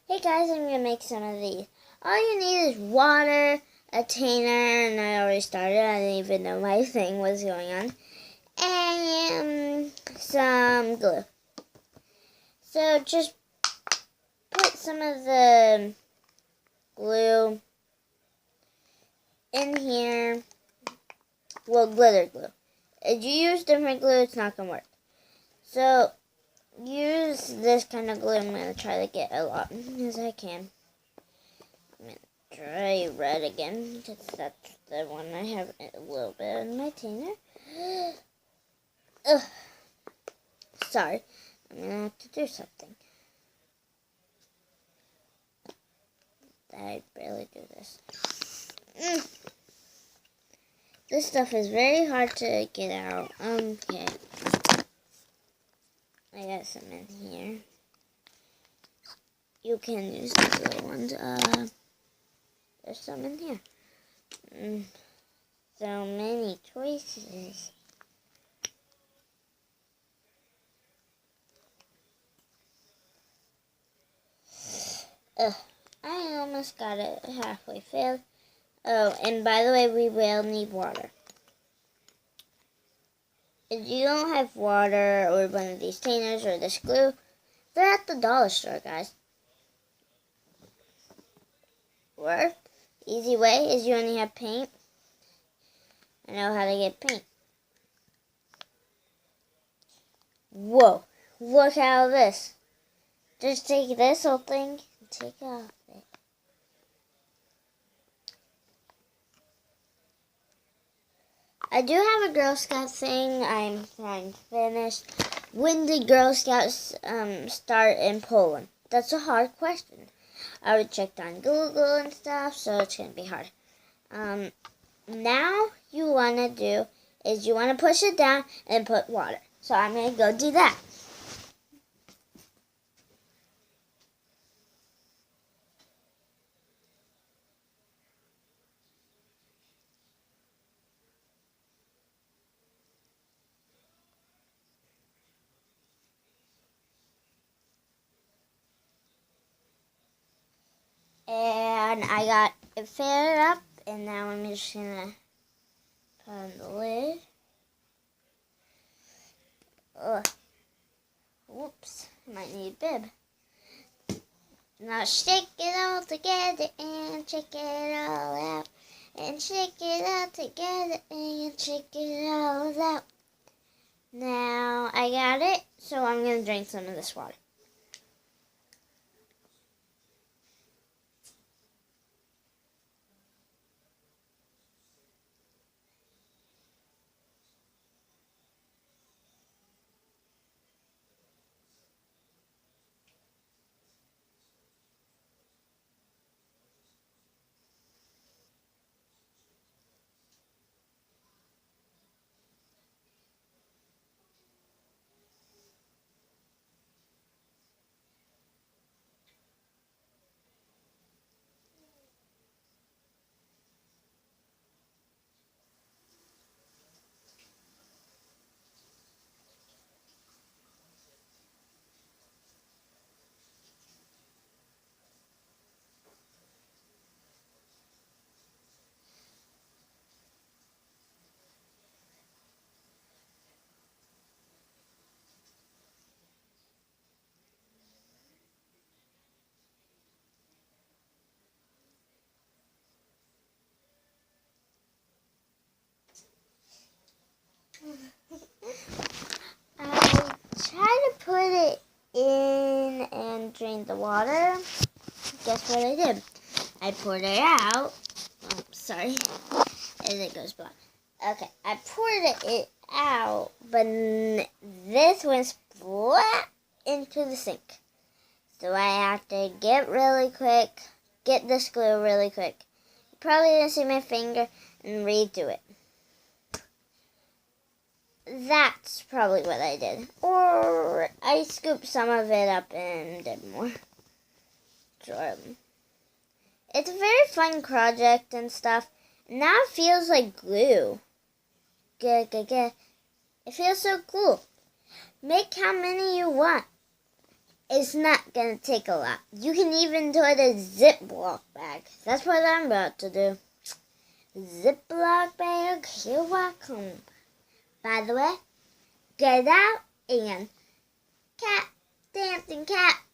Hey guys, I'm going to make some of these. All you need is water, a tainer, and I already started. I didn't even know my thing was going on. And some glue. So just put some of the glue in here. Well, glitter glue. If you use different glue, it's not going to work. So use this kind of glue. I'm going to try to get a lot as I can. I'm going to try red again, because that's the one I have a little bit in my tainer. Ugh. Sorry. I'm going to have to do something. I barely do this. This stuff is very hard to get out. Okay. I got some in here. You can use the little ones. There's some in here. So many choices. I almost got it halfway filled. Oh, and by the way, we will need water. If you don't have water or one of these tainers or this glue, they're at the dollar store, guys. Or, easy way is you only have paint. I know how to get paint. Whoa, look at this. Just take this whole thing and take off it. I do have a Girl Scout thing I'm trying to finish. When did Girl Scouts start in Poland? That's a hard question. I already checked on Google and stuff, so it's going to be hard. Now you want to do is you want to push it down and put water. So I'm going to go do that. And I got it filled up, and now I'm just going to put on the lid. Ugh. Whoops, I might need a bib. Now shake it all together and shake it all out. And shake it all together and shake it all out. Now I got it, so I'm going to drink some of this water. I tried to put it in and drain the water. Guess what I did? I poured it out. Oh, sorry. And it goes black. Okay, I poured it out, but this went splat into the sink. So I have to get this glue really quick. You probably didn't see my finger, and redo it. That's probably what I did. Or I scooped some of it up and did more. It's a very fun project and stuff. Now it feels like glue. It feels so cool. Make how many you want. It's not going to take a lot. You can even do it a Ziploc bag. That's what I'm about to do. Ziploc bag, you're welcome. By the way, get out and cat, dancing cat.